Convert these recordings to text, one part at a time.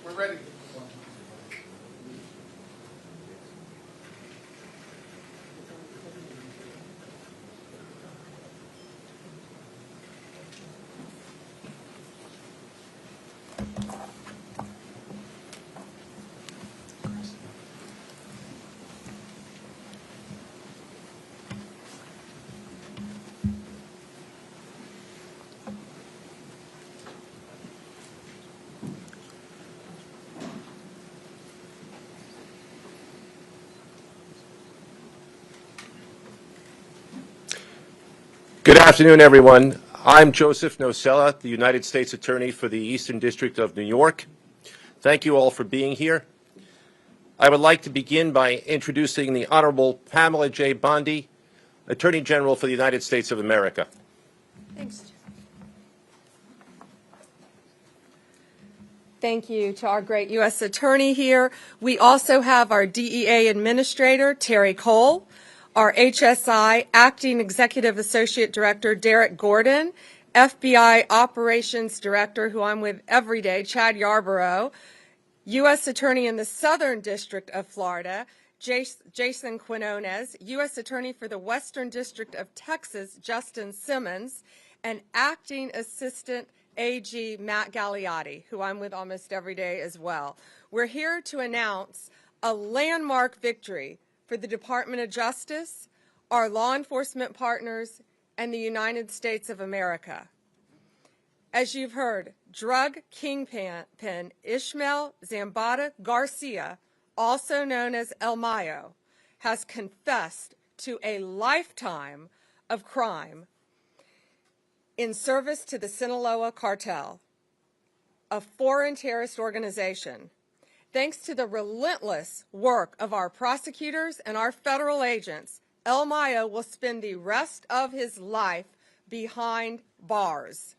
We're ready. Good afternoon, everyone. I'm Joseph Nocella, the United States Attorney for the Eastern District of New York. Thank you all for being here. I would like to begin by introducing the Honorable Pamela J. Bondi, Attorney General for the United States of America. Thanks. Thank you to our great U.S. Attorney here. We also have our DEA Administrator, Terry Cole, our HSI Acting Executive Associate Director, Derek Gordon, FBI Operations Director, who I'm with every day, Chad Yarborough, U.S. Attorney in the Southern District of Florida, Jason Quinones, U.S. Attorney for the Western District of Texas, Justin Simmons, and Acting Assistant AG Matt Gagliotti, who I'm with almost every day as well. We're here to announce a landmark victory for the Department of Justice, our law enforcement partners, and the United States of America. As you've heard, drug kingpin Ismael Zambada Garcia, also known as El Mayo, has confessed to a lifetime of crime in service to the Sinaloa cartel, a foreign terrorist organization. Thanks to the relentless work of our prosecutors and our federal agents, El Mayo will spend the rest of his life behind bars.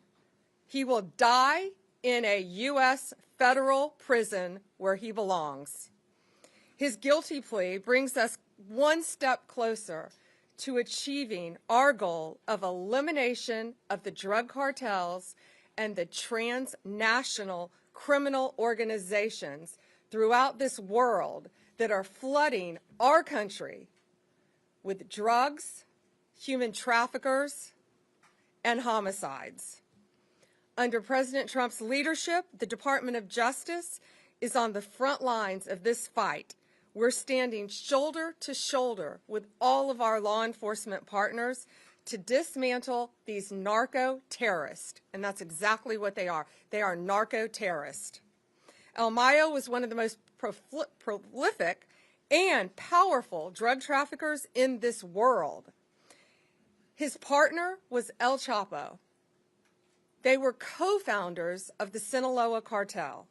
He will die in a U.S. federal prison where he belongs. His guilty plea brings us one step closer to achieving our goal of elimination of the drug cartels and the transnational criminal organizations throughout this world that are flooding our country with drugs, human traffickers, and homicides. Under President Trump's leadership, the Department of Justice is on the front lines of this fight. We're standing shoulder to shoulder with all of our law enforcement partners to dismantle these narco-terrorists, and that's exactly what they are. They are narco-terrorists. El Mayo was one of the most prolific and powerful drug traffickers in this world. His partner was El Chapo. They were co-founders of the Sinaloa cartel.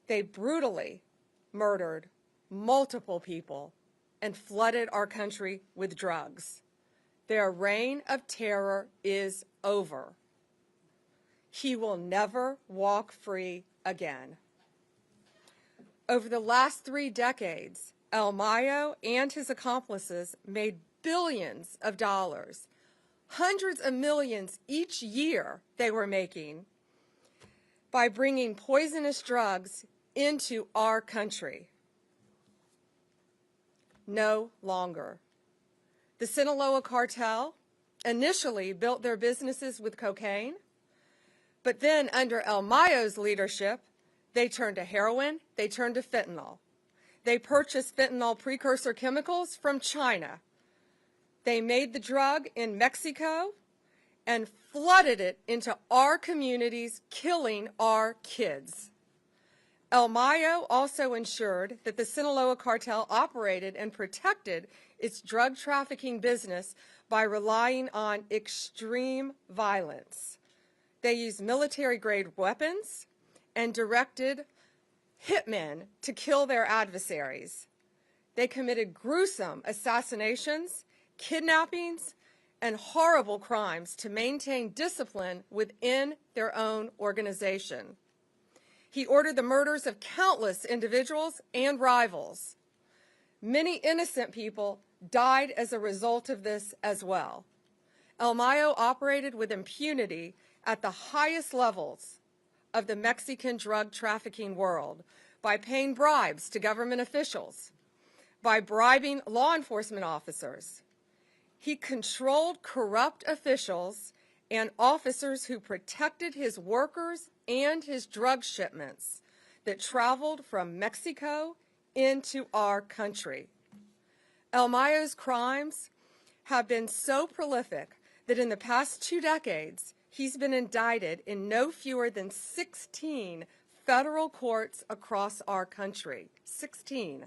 They brutally murdered multiple people and flooded our country with drugs. Their reign of terror is over. He will never walk free again. Over the last 3 decades, El Mayo and his accomplices made billions of dollars, hundreds of millions each year they were making by bringing poisonous drugs into our country. No longer. The Sinaloa cartel initially built their businesses with cocaine, but then under El Mayo's leadership, they turned to heroin, they turned to fentanyl. They purchased fentanyl precursor chemicals from China. They made the drug in Mexico and flooded it into our communities, killing our kids. El Mayo also ensured that the Sinaloa cartel operated and protected its drug trafficking business by relying on extreme violence. They used military-grade weapons and directed hitmen to kill their adversaries. They committed gruesome assassinations, kidnappings, and horrible crimes to maintain discipline within their own organization. He ordered the murders of countless individuals and rivals. Many innocent people died as a result of this as well. El Mayo operated with impunity at the highest levels of the Mexican drug trafficking world by paying bribes to government officials, by bribing law enforcement officers. He controlled corrupt officials and officers who protected his workers and his drug shipments that traveled from Mexico into our country. El Mayo's crimes have been so prolific that in the past 2 decades, he's been indicted in no fewer than 16 federal courts across our country. 16.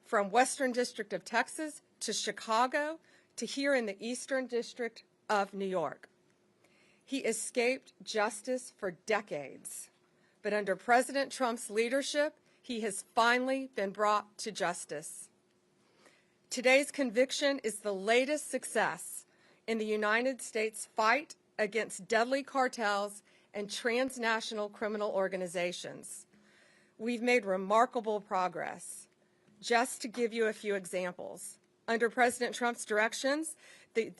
From Western District of Texas to Chicago to here in the Eastern District of New York. He escaped justice for decades, but under President Trump's leadership, He has finally been brought to justice. Today's conviction is the latest success in the United States fight against deadly cartels and transnational criminal organizations. We've made remarkable progress. Just to give you a few examples, under President Trump's direction, the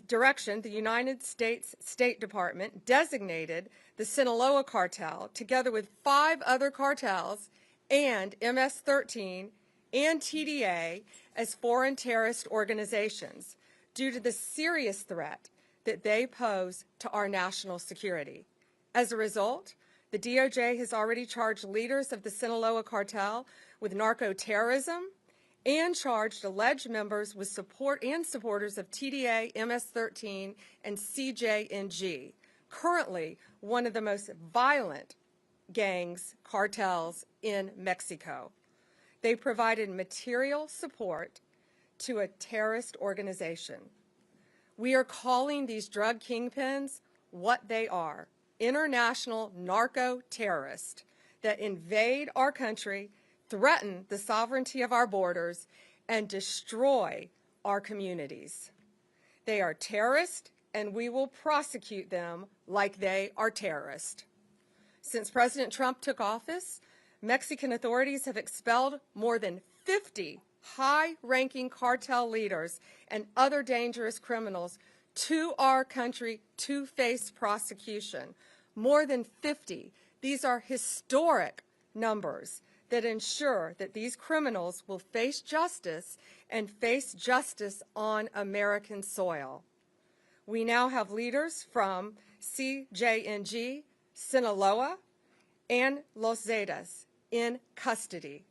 United States State Department designated the Sinaloa cartel, together with 5 other cartels and MS-13 and TDA, as foreign terrorist organizations due to the serious threat that they pose to our national security. As a result, the DOJ has already charged leaders of the Sinaloa cartel with narco-terrorism and charged alleged members with support and supporters of TDA, MS-13, and CJNG, currently one of the most violent cartels in Mexico. They provided material support to a terrorist organization. We are calling these drug kingpins what they are: international narco-terrorists that invade our country, threaten the sovereignty of our borders, and destroy our communities. They are terrorists, and we will prosecute them like they are terrorists. Since President Trump took office, Mexican authorities have expelled more than 50 high-ranking cartel leaders and other dangerous criminals to our country to face prosecution. More than 50. These are historic numbers that ensure that these criminals will face justice and face justice on American soil. We now have leaders from CJNG, Sinaloa, and Los Zetas in custody.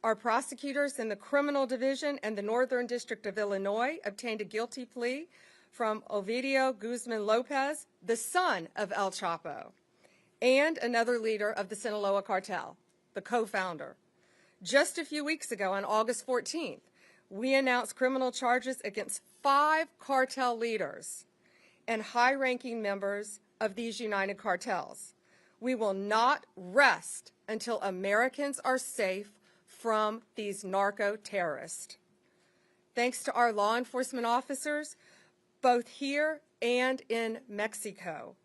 Our prosecutors in the Criminal Division and the Northern District of Illinois obtained a guilty plea from Ovidio Guzman Lopez, the son of El Chapo, and another leader of the Sinaloa cartel, the co-founder. Just a few weeks ago, on August 14th, we announced criminal charges against 5 cartel leaders and high-ranking members of these united cartels. We will not rest until Americans are safe from these narco-terrorists. Thanks to our law enforcement officers, both here and in Mexico,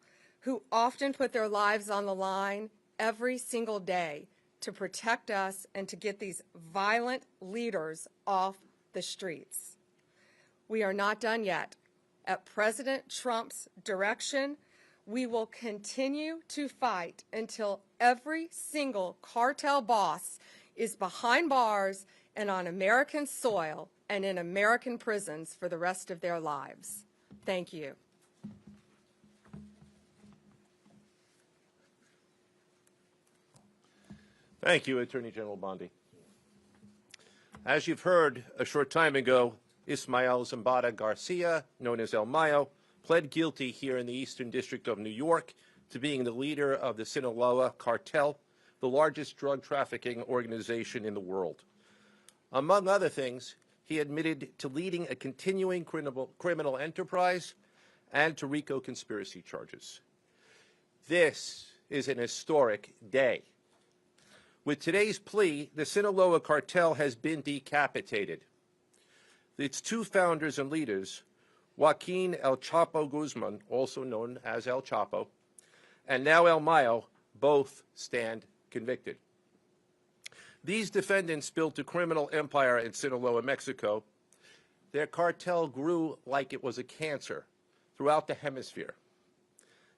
who often put their lives on the line every single day to protect us and to get these violent leaders off the streets. We are not done yet. At President Trump's direction, we will continue to fight until every single cartel boss is behind bars and on American soil and in American prisons for the rest of their lives. Thank you. Thank you, Attorney General Bondi. As you've heard a short time ago, Ismael Zambada Garcia, known as El Mayo, pled guilty here in the Eastern District of New York to being the leader of the Sinaloa cartel, the largest drug trafficking organization in the world. Among other things, he admitted to leading a continuing criminal enterprise and to RICO conspiracy charges. This is an historic day. With today's plea, the Sinaloa cartel has been decapitated. Its 2 founders and leaders, Joaquin El Chapo Guzman, also known as El Chapo, and now El Mayo, both stand convicted. These defendants built a criminal empire in Sinaloa, Mexico. Their cartel grew like it was a cancer throughout the hemisphere.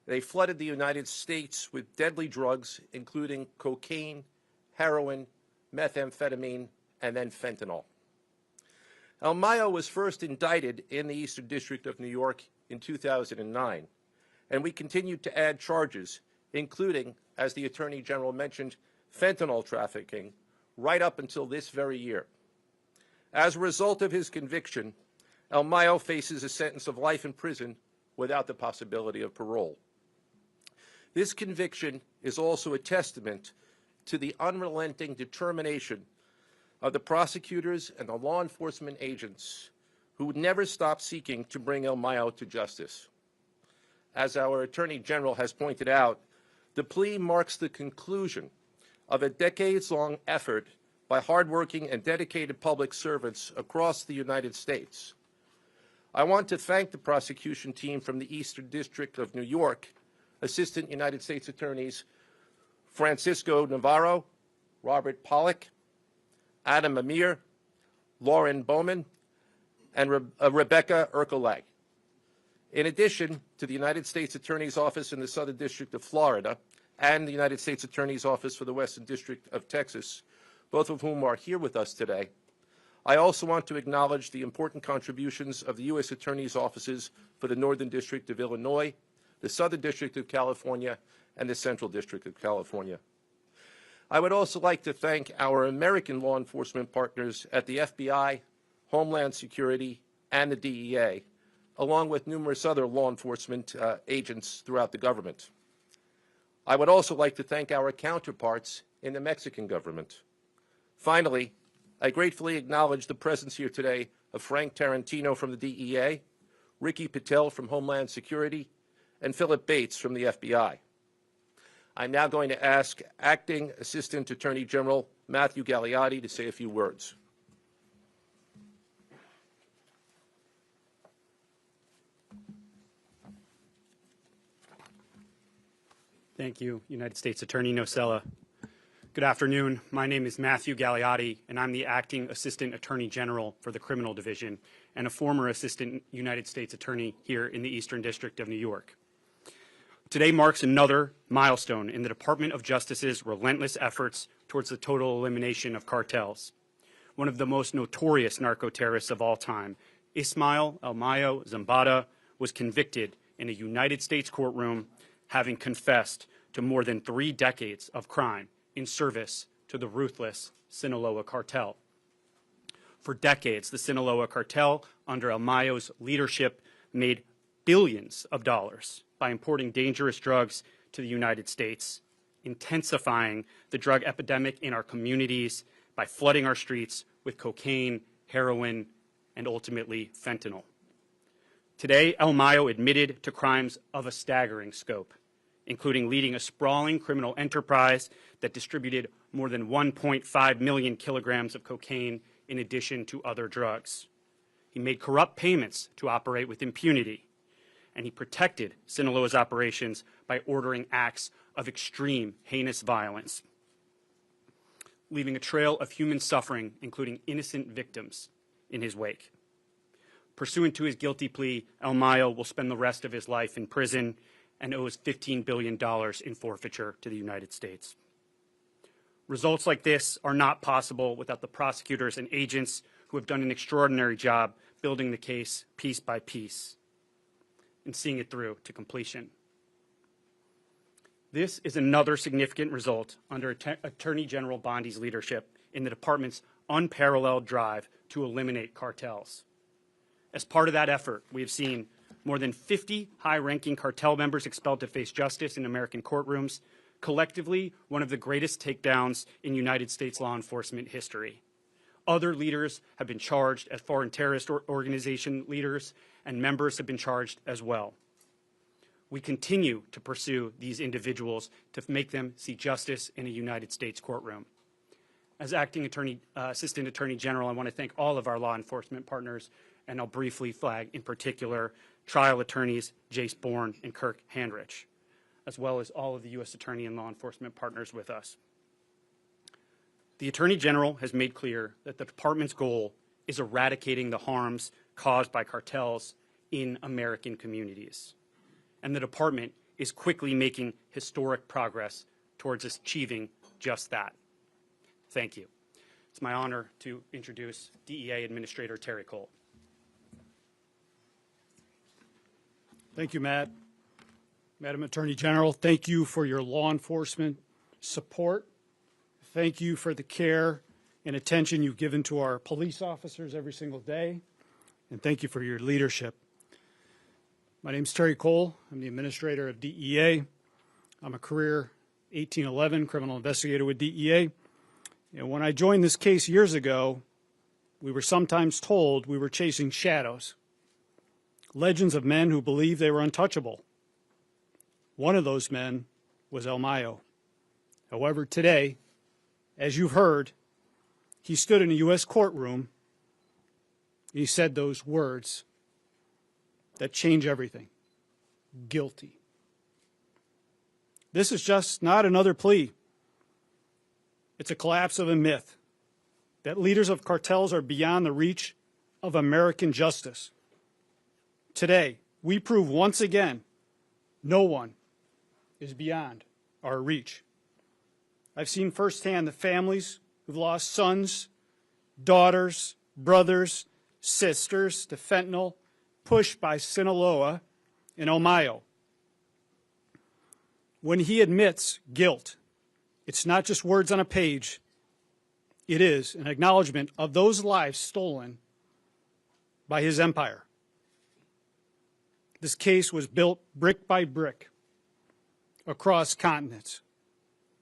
They flooded the United States with deadly drugs, including cocaine, heroin, methamphetamine, and then fentanyl. El Mayo was first indicted in the Eastern District of New York in 2009, and we continued to add charges, including, as the Attorney General mentioned, fentanyl trafficking, right up until this very year. As a result of his conviction, El Mayo faces a sentence of life in prison without the possibility of parole. This conviction is also a testament to the unrelenting determination of the prosecutors and the law enforcement agents who would never stop seeking to bring El Mayo to justice. As our Attorney General has pointed out, the plea marks the conclusion of a decades-long effort by hardworking and dedicated public servants across the United States. I want to thank the prosecution team from the Eastern District of New York, Assistant United States Attorneys Francisco Navarro, Robert Pollack, Adam Amir, Lauren Bowman, and Rebecca Ercolag. In addition to the United States Attorney's Office in the Southern District of Florida and the United States Attorney's Office for the Western District of Texas, both of whom are here with us today, I also want to acknowledge the important contributions of the U.S. Attorney's Offices for the Northern District of Illinois, the Southern District of California, and the Central District of California. I would also like to thank our American law enforcement partners at the FBI, Homeland Security, and the DEA, along with numerous other law enforcement agents throughout the government. I would also like to thank our counterparts in the Mexican government. Finally, I gratefully acknowledge the presence here today of Frank Tarantino from the DEA, Ricky Patel from Homeland Security, and Philip Bates from the FBI. I'm now going to ask Acting Assistant Attorney General Matthew Gagliotti to say a few words. Thank you, United States Attorney Nocella. Good afternoon. My name is Matthew Gagliotti, and I'm the Acting Assistant Attorney General for the Criminal Division and a former Assistant United States Attorney here in the Eastern District of New York. Today marks another milestone in the Department of Justice's relentless efforts towards the total elimination of cartels. One of the most notorious narco-terrorists of all time, Ismael Mayo Zambada, was convicted in a United States courtroom, having confessed to more than 3 decades of crime in service to the ruthless Sinaloa cartel. For decades, the Sinaloa cartel, under El Mayo's leadership, made billions of dollars by importing dangerous drugs to the United States, intensifying the drug epidemic in our communities by flooding our streets with cocaine, heroin, and ultimately fentanyl. Today, El Mayo admitted to crimes of a staggering scope, including leading a sprawling criminal enterprise that distributed more than 1.5 million kilograms of cocaine in addition to other drugs. He made corrupt payments to operate with impunity, and he protected Sinaloa's operations by ordering acts of extreme, heinous violence, leaving a trail of human suffering, including innocent victims, in his wake. Pursuant to his guilty plea, El Mayo will spend the rest of his life in prison and owes $15 billion in forfeiture to the United States. Results like this are not possible without the prosecutors and agents who have done an extraordinary job building the case piece by piece and seeing it through to completion. This is another significant result under Attorney General Bondi's leadership in the department's unparalleled drive to eliminate cartels. As part of that effort, we have seen more than 50 high-ranking cartel members expelled to face justice in American courtrooms, collectively one of the greatest takedowns in United States law enforcement history. Other leaders have been charged as foreign terrorist organization leaders, and members have been charged as well. We continue to pursue these individuals to make them see justice in a United States courtroom. As Acting Assistant Attorney General, I want to thank all of our law enforcement partners, and I'll briefly flag in particular trial attorneys Jace Bourne and Kirk Handrich, as well as all of the U.S. Attorney and law enforcement partners with us. The Attorney General has made clear that the department's goal is eradicating the harms caused by cartels in American communities. And the department is quickly making historic progress towards achieving just that. Thank you. It's my honor to introduce DEA Administrator Terry Cole. Thank you, Matt. Madam Attorney General, thank you for your law enforcement support. Thank you for the care and attention you've given to our police officers every single day. And thank you for your leadership. My name is Terry Cole. I'm the administrator of DEA. I'm a career 1811 criminal investigator with DEA. And when I joined this case years ago, we were sometimes told we were chasing shadows, legends of men who believed they were untouchable. One of those men was El Mayo. However, today As you've heard, he stood in a U.S. courtroom. He said those words that change everything. Guilty. This is just not another plea. It's a collapse of a myth that leaders of cartels are beyond the reach of American justice. Today, we prove once again no one is beyond our reach. I've seen firsthand the families who've lost sons, daughters, brothers, sisters to fentanyl, pushed by Sinaloa and Mayo. When he admits guilt, it's not just words on a page. It is an acknowledgement of those lives stolen by his empire. This case was built brick by brick across continents.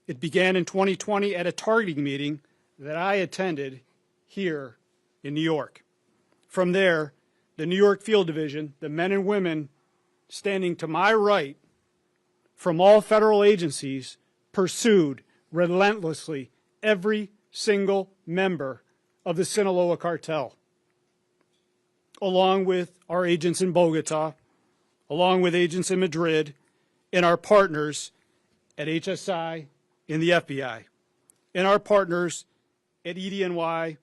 It began in 2020 at a targeting meeting that I attended here in New York. From there, the New York Field Division, the men and women standing to my right from all federal agencies, pursued relentlessly every single member of the Sinaloa cartel, along with our agents in Bogota, along with agents in Madrid, and our partners at HSI in the FBI, and our partners at EDNY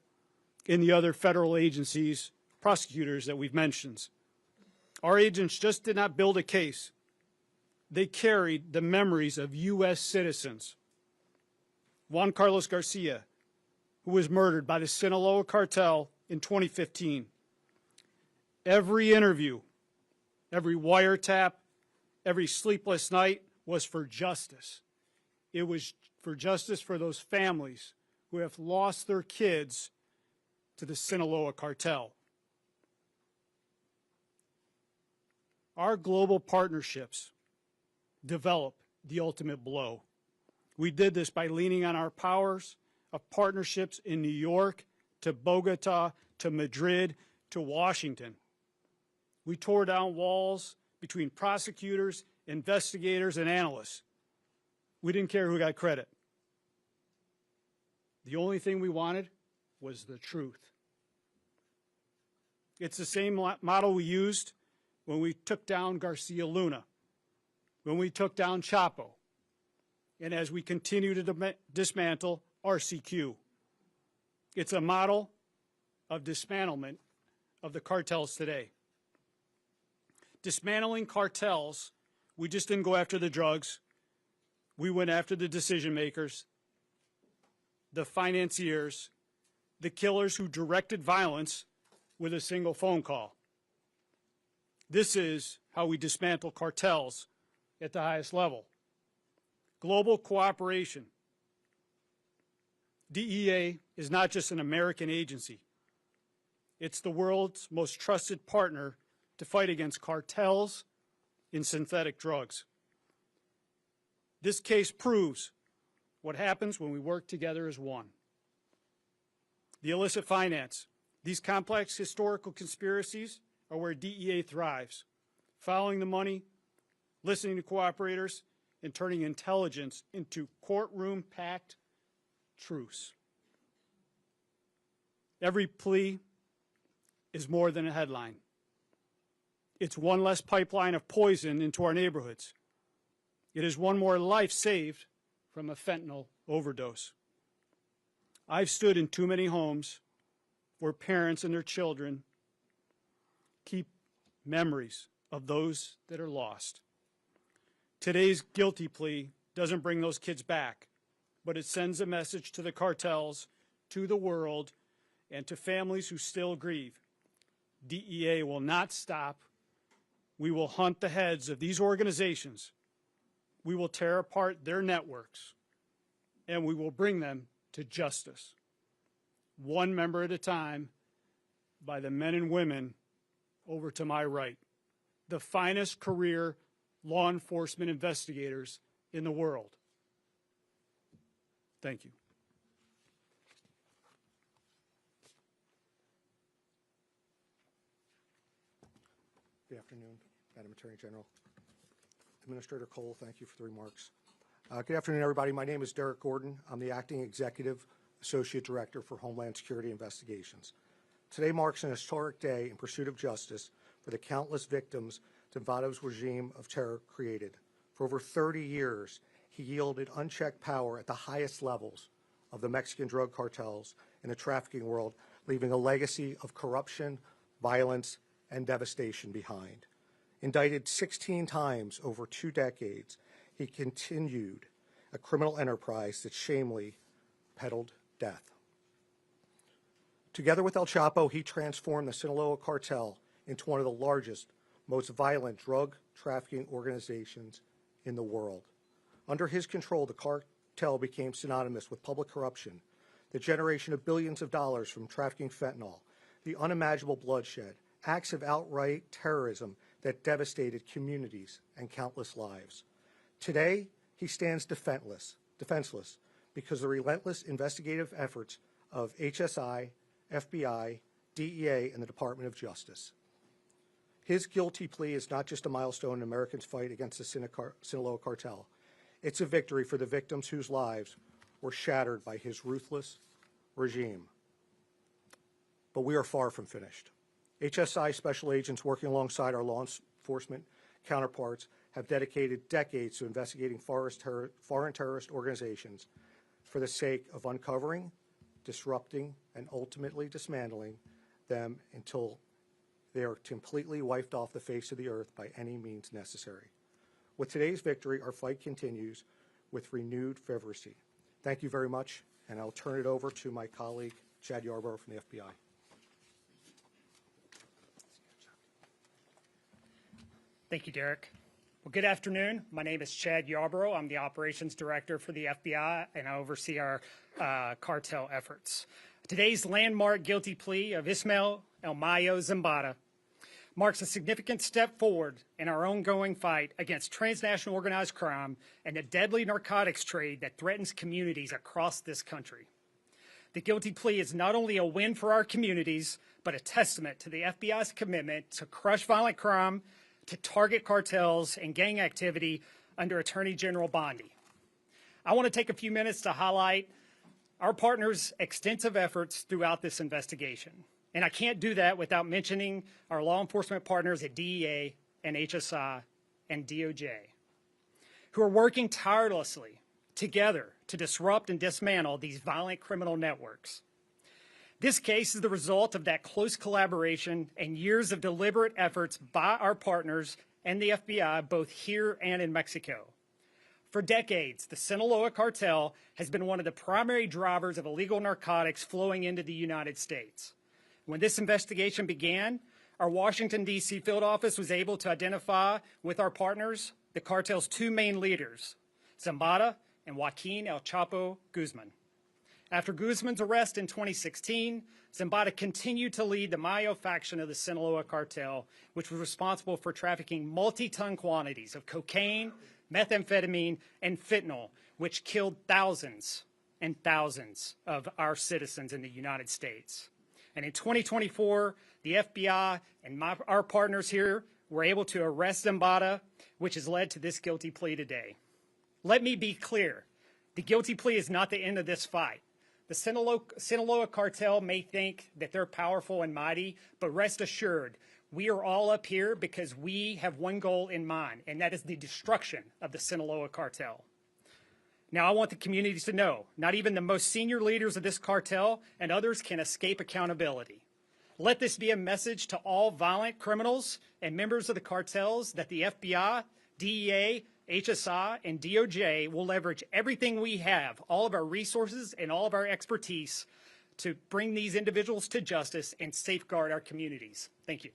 and the other federal agencies, prosecutors that we've mentioned. Our agents just did not build a case. They carried the memories of U.S. citizens. Juan Carlos Garcia, who was murdered by the Sinaloa cartel in 2015. Every interview, every wiretap, every sleepless night was for justice. It was for justice for those families who have lost their kids to the Sinaloa cartel. Our global partnerships develop the ultimate blow. We did this by leaning on our powers of partnerships in New York, to Bogota, to Madrid, to Washington. We tore down walls between prosecutors, investigators, and analysts. We didn't care who got credit. The only thing we wanted was the truth. It's the same model we used when we took down Garcia Luna, when we took down Chapo, and as we continue to dismantle RCQ. It's a model of dismantlement of the cartels today. Dismantling cartels, we just didn't go after the drugs. We went after the decision makers, the financiers, the killers who directed violence with a single phone call. This is how we dismantle cartels at the highest level. Global cooperation. DEA is not just an American agency. It's the world's most trusted partner to fight against cartels in synthetic drugs. This case proves what happens when we work together as one. The illicit finance. These complex historical conspiracies are where DEA thrives, following the money, listening to cooperators, and turning intelligence into courtroom-packed truths. Every plea is more than a headline. It's one less pipeline of poison into our neighborhoods. It is one more life saved from a fentanyl overdose. I've stood in too many homes where parents and their children keep memories of those that are lost. Today's guilty plea doesn't bring those kids back, but it sends a message to the cartels, to the world, and to families who still grieve. DEA will not stop. We will hunt the heads of these organizations. We will tear apart their networks, and we will bring them to justice, one member at a time, by the men and women over to my right, the finest career law enforcement investigators in the world. Thank you. Good afternoon, Madam Attorney General. Administrator Cole, thank you for the remarks. Good afternoon, everybody. My name is Derek Gordon. I'm the Acting Executive Associate Director for Homeland Security Investigations. Today marks an historic day in pursuit of justice for the countless victims Zambada's regime of terror created. For over 30 years, he yielded unchecked power at the highest levels of the Mexican drug cartels in the trafficking world, leaving a legacy of corruption, violence, and devastation behind. Indicted 16 times over 2 decades, he continued a criminal enterprise that shamefully peddled death. Together with El Chapo, he transformed the Sinaloa cartel into one of the largest, most violent drug trafficking organizations in the world. Under his control, the cartel became synonymous with public corruption, the generation of billions of dollars from trafficking fentanyl, the unimaginable bloodshed, acts of outright terrorism that devastated communities and countless lives. Today, he stands defenseless because the relentless investigative efforts of HSI, FBI, DEA, and the Department of Justice. His guilty plea is not just a milestone in Americans' fight against the Sinaloa cartel. It's a victory for the victims whose lives were shattered by his ruthless regime. But we are far from finished. HSI special agents working alongside our law enforcement counterparts have dedicated decades to investigating foreign terrorist organizations for the sake of uncovering, disrupting, and ultimately dismantling them until they are completely wiped off the face of the earth by any means necessary. With today's victory, our fight continues with renewed fervency. Thank you very much, and I'll turn it over to my colleague, Chad Yarborough from the FBI. Thank you, Derek. Well, good afternoon. My name is Chad Yarborough. I'm the Operations Director for the FBI, and I oversee our cartel efforts. Today's landmark guilty plea of Ismael El Mayo Zambada marks a significant step forward in our ongoing fight against transnational organized crime and the deadly narcotics trade that threatens communities across this country. The guilty plea is not only a win for our communities, but a testament to the FBI's commitment to crush violent crime, to target cartels and gang activity under Attorney General Bondi. I want to take a few minutes to highlight our partners' extensive efforts throughout this investigation. And I can't do that without mentioning our law enforcement partners at DEA and HSI and DOJ, who are working tirelessly together to disrupt and dismantle these violent criminal networks. This case is the result of that close collaboration and years of deliberate efforts by our partners and the FBI, both here and in Mexico. For decades, the Sinaloa cartel has been one of the primary drivers of illegal narcotics flowing into the United States. When this investigation began, our Washington, D.C. field office was able to identify with our partners the cartel's 2 main leaders, Zambada and Joaquin El Chapo Guzman. After Guzman's arrest in 2016, Zambada continued to lead the Mayo faction of the Sinaloa cartel, which was responsible for trafficking multi-ton quantities of cocaine, methamphetamine, and fentanyl, which killed thousands and thousands of our citizens in the United States. And in 2024, the FBI and our partners here were able to arrest Zambada, which has led to this guilty plea today. Let me be clear. The guilty plea is not the end of this fight. The Sinaloa cartel may think that they're powerful and mighty, but rest assured, we are all up here because we have one goal in mind, and that is the destruction of the Sinaloa cartel. Now, I want the communities to know, not even the most senior leaders of this cartel and others can escape accountability. Let this be a message to all violent criminals and members of the cartels that the FBI, DEA, HSI, and DOJ will leverage everything we have, all of our resources and all of our expertise to bring these individuals to justice and safeguard our communities. Thank you.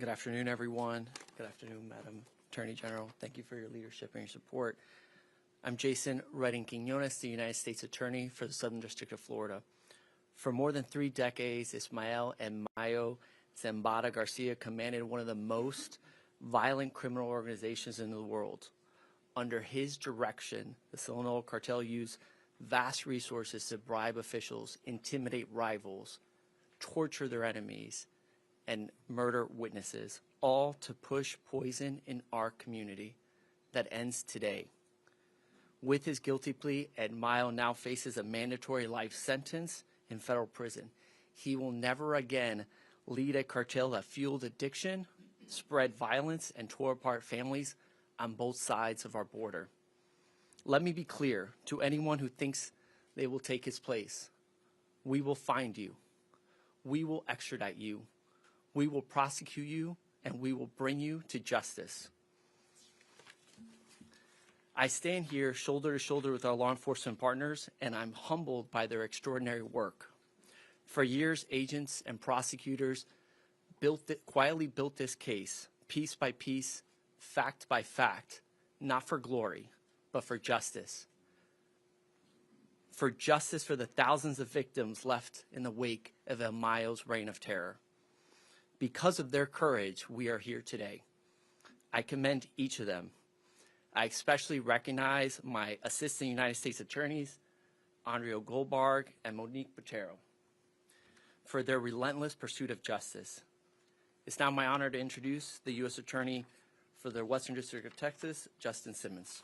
Good afternoon, everyone. Good afternoon, Madam Attorney General. Thank you for your leadership and your support. I'm Jason Redding-Quiñones, the United States Attorney for the Southern District of Florida. For more than 3 decades, Ismael and Mayo Zambada Garcia commanded one of the most violent criminal organizations in the world. Under his direction, the Sinaloa cartel used vast resources to bribe officials, intimidate rivals, torture their enemies, and murder witnesses, all to push poison in our community that ends today. With his guilty plea, Ismael now faces a mandatory life sentence in federal prison. He will never again lead a cartel that fueled addiction, spread violence, and tore apart families on both sides of our border. Let me be clear to anyone who thinks they will take his place. We will find you. We will extradite you. We will prosecute you, and we will bring you to justice. I stand here shoulder to shoulder with our law enforcement partners, and I'm humbled by their extraordinary work. For years, agents and prosecutors quietly built this case, piece by piece, fact by fact, not for glory, but for justice. For justice for the thousands of victims left in the wake of Ismael's reign of terror. Because of their courage, we are here today. I commend each of them. I especially recognize my Assistant United States Attorneys, Andrea Goldberg and Monique Botero, for their relentless pursuit of justice. It's now my honor to introduce the U.S. Attorney for the Western District of Texas, Justin Simmons.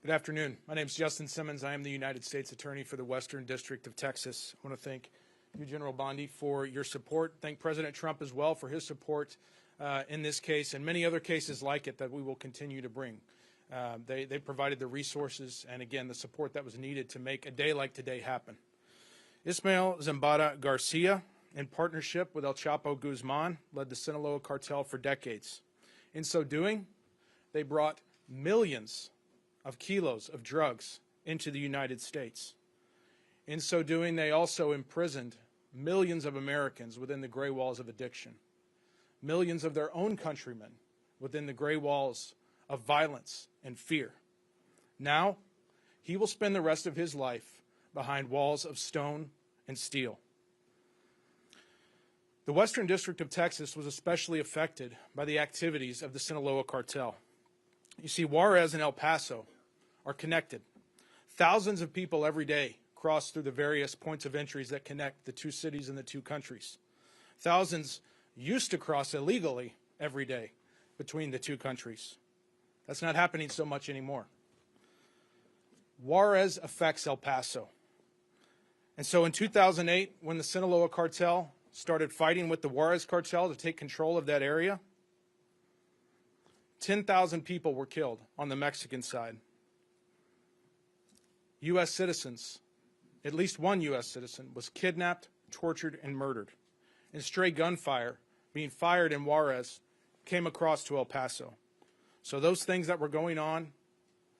Good afternoon. My name is Justin Simmons. I am the United States Attorney for the Western District of Texas. I want to thank you, General Bondi, for your support. Thank President Trump as well for his support in this case and many other cases like it that we will continue to bring. They provided the resources and, again, the support that was needed to make a day like today happen. Ismael Zambada Garcia, in partnership with El Chapo Guzman, led the Sinaloa cartel for decades. In so doing, they brought millions of kilos of drugs into the United States. In so doing, they also imprisoned millions of Americans within the gray walls of addiction, millions of their own countrymen within the gray walls of violence and fear. Now, he will spend the rest of his life behind walls of stone and steel. The Western District of Texas was especially affected by the activities of the Sinaloa cartel. You see, Juarez and El Paso are connected. Thousands of people every day cross through the various points of entries that connect the two cities and the two countries. Thousands used to cross illegally every day between the two countries. That's not happening so much anymore. Juarez affects El Paso. And so in 2008, when the Sinaloa cartel started fighting with the Juarez cartel to take control of that area, 10,000 people were killed on the Mexican side. U.S. citizens, at least one U.S. citizen, was kidnapped, tortured, and murdered. And stray gunfire being fired in Juarez came across to El Paso. So those things that were going on,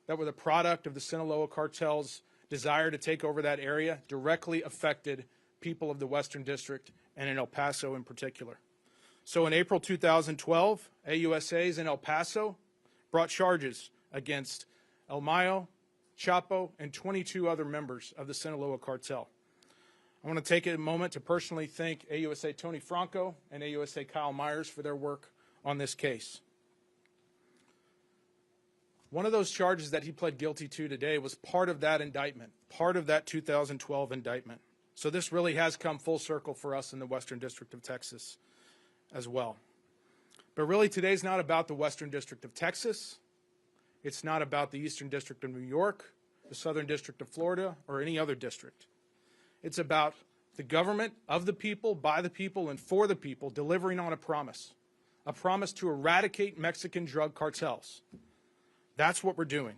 that were the product of the Sinaloa cartel's desire to take over that area, directly affected people of the Western District and in El Paso in particular. So in April 2012, AUSAs in El Paso brought charges against El Mayo, Chapo, and 22 other members of the Sinaloa cartel. I want to take a moment to personally thank AUSA Tony Franco and AUSA Kyle Myers for their work on this case. One of those charges that he pled guilty to today was part of that indictment, part of that 2012 indictment. So this really has come full circle for us in the Western District of Texas as well. But really today's not about the Western District of Texas. It's not about the Eastern District of New York, the Southern District of Florida, or any other district. It's about the government of the people, by the people, and for the people delivering on a promise to eradicate Mexican drug cartels. That's what we're doing.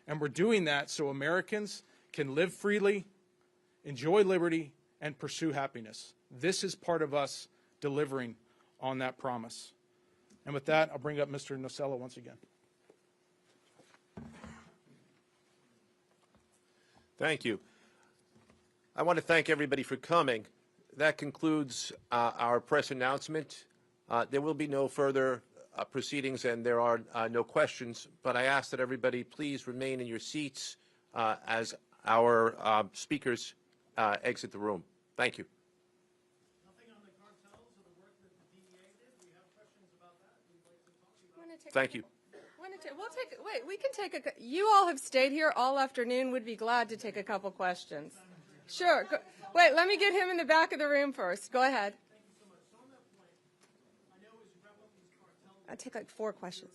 And we're doing that so Americans can live freely, enjoy liberty, and pursue happiness. This is part of us delivering on that promise. And with that, I'll bring up Mr. Nocella once again. Thank you. I want to thank everybody for coming. That concludes our press announcement. There will be no further proceedings and there are no questions, but I ask that everybody please remain in your seats as our speakers exit the room. Thank you. Nothing on the cartels or the work that the DEA did? We have questions about that. We'd like to talk about. Thank you. We can take you all have stayed here all afternoon. Would be glad to take a couple questions. Sure. Go, wait, let me get him in the back of the room first. Go ahead. I'll take like 4 questions.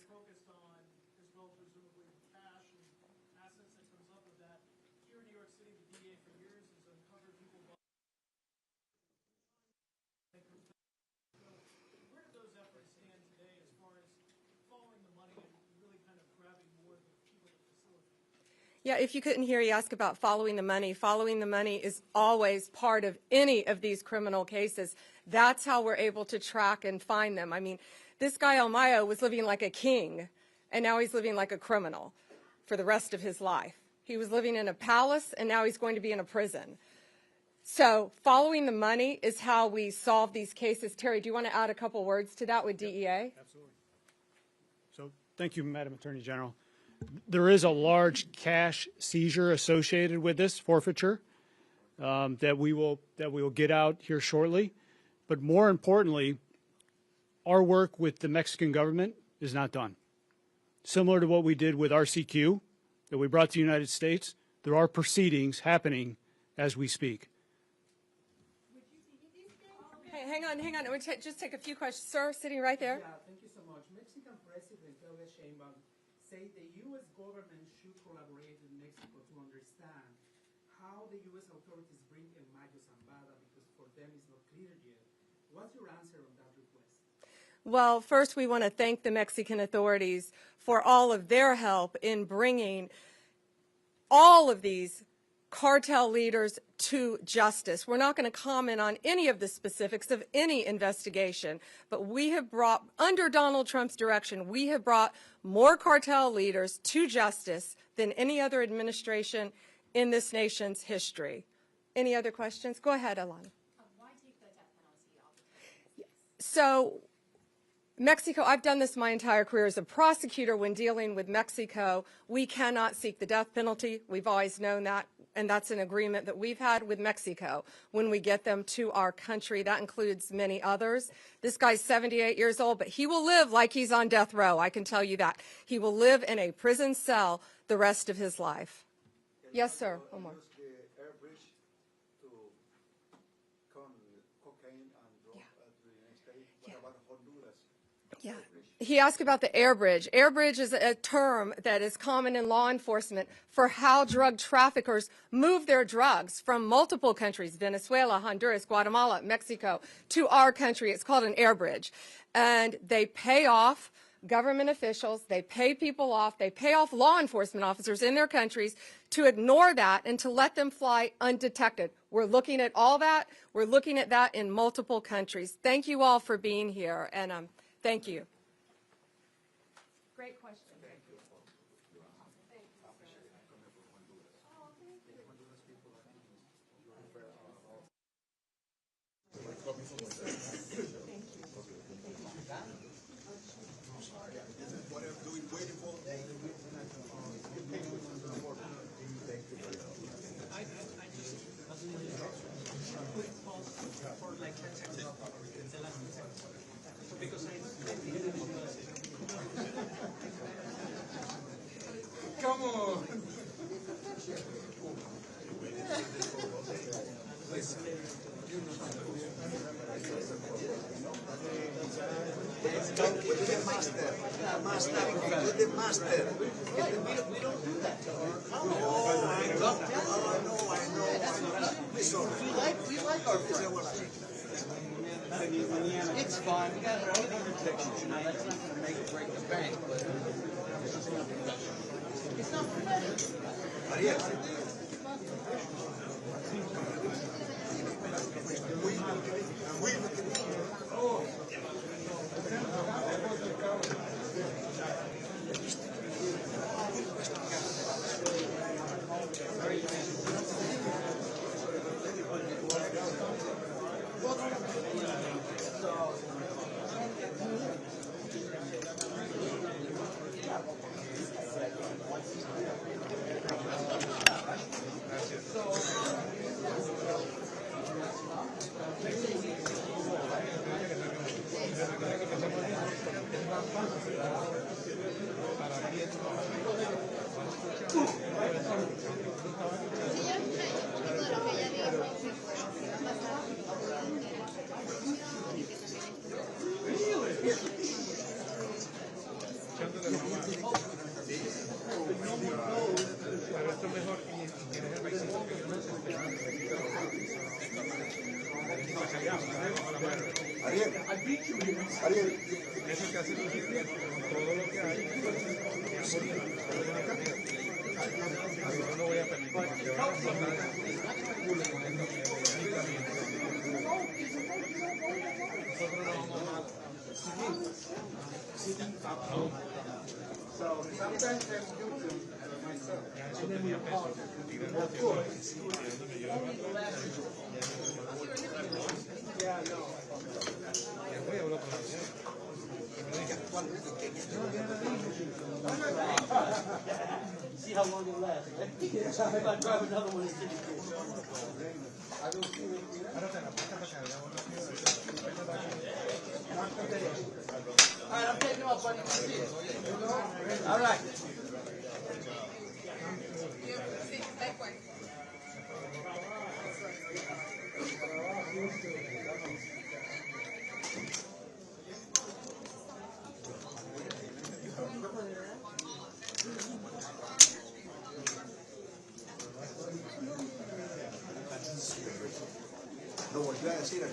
Yeah, if you couldn't hear, you ask about following the money. Following the money is always part of any of these criminal cases. That's how we're able to track and find them. I mean, this guy, El Mayo, was living like a king, and now he's living like a criminal for the rest of his life. He was living in a palace, and now he's going to be in a prison. So following the money is how we solve these cases. Terry, do you want to add a couple words to that with DEA? Absolutely. So thank you, Madam Attorney General. There is a large cash seizure associated with this forfeiture that we will get out here shortly. But more importantly, our work with the Mexican government is not done. Similar to what we did with RCQ that we brought to the United States, there are proceedings happening as we speak. Hey, hang on. I would just take a few questions. Sir, sitting right there. Yeah, thank you so much. Mexican President Claudia Sheinbaum said the U.S. government should collaborate with Mexico to understand how the U.S. authorities bring in Mayo Zambada, because for them it's not clear yet. What's your answer on that request? Well, first we want to thank the Mexican authorities for all of their help in bringing all of these cartel leaders to justice. We're not going to comment on any of the specifics of any investigation, but we have brought, under Donald Trump's direction, we have brought more cartel leaders to justice than any other administration in this nation's history. Any other questions? Go ahead, Alana. Why take the death penalty off? So, Mexico, I've done this my entire career as a prosecutor. When dealing with Mexico, we cannot seek the death penalty. We've always known that, and that's an agreement that we've had with Mexico when we get them to our country. That includes many others. This guy's 78 years old, but he will live like he's on death row, I can tell you that. He will live in a prison cell the rest of his life. Yes, sir. One more. Yeah. He asked about the air bridge. Air bridge is a term that is common in law enforcement for how drug traffickers move their drugs from multiple countries, Venezuela, Honduras, Guatemala, Mexico, to our country. It's called an air bridge. And they pay off government officials, they pay people off, they pay off law enforcement officers in their countries to ignore that and to let them fly undetected. We're looking at all that. We're looking at that in multiple countries. Thank you all for being here, and thank you. Great question. Come on. We like our friends. It's fine. We got other protections. You know, that's not going to make or break the bank, but it's not So sometimes I'm YouTube myself. And then we apologize. Of course. Yeah, no. See how long it lasts, right? If I drive another one, it's all right, I'm taking them up, buddy. All right. No volvió a decir,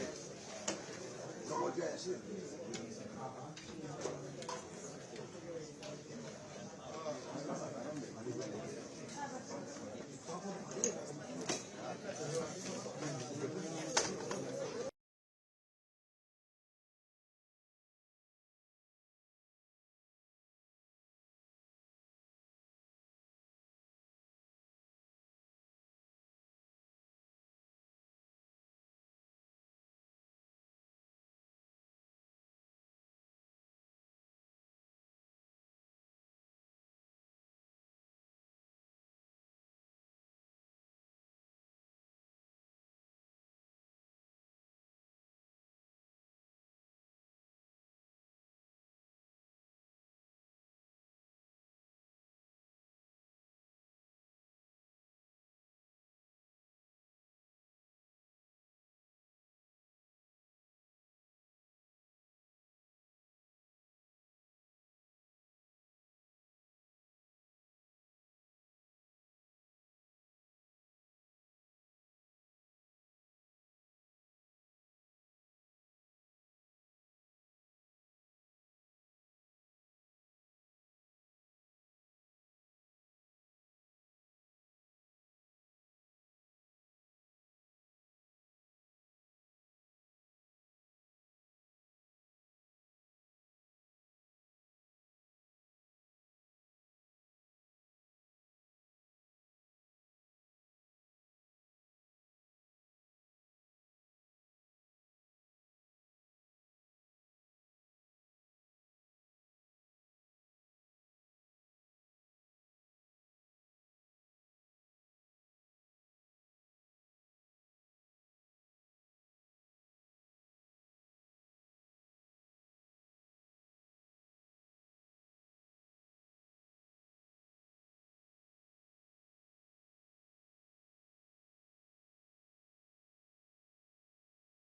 no volvió a decir.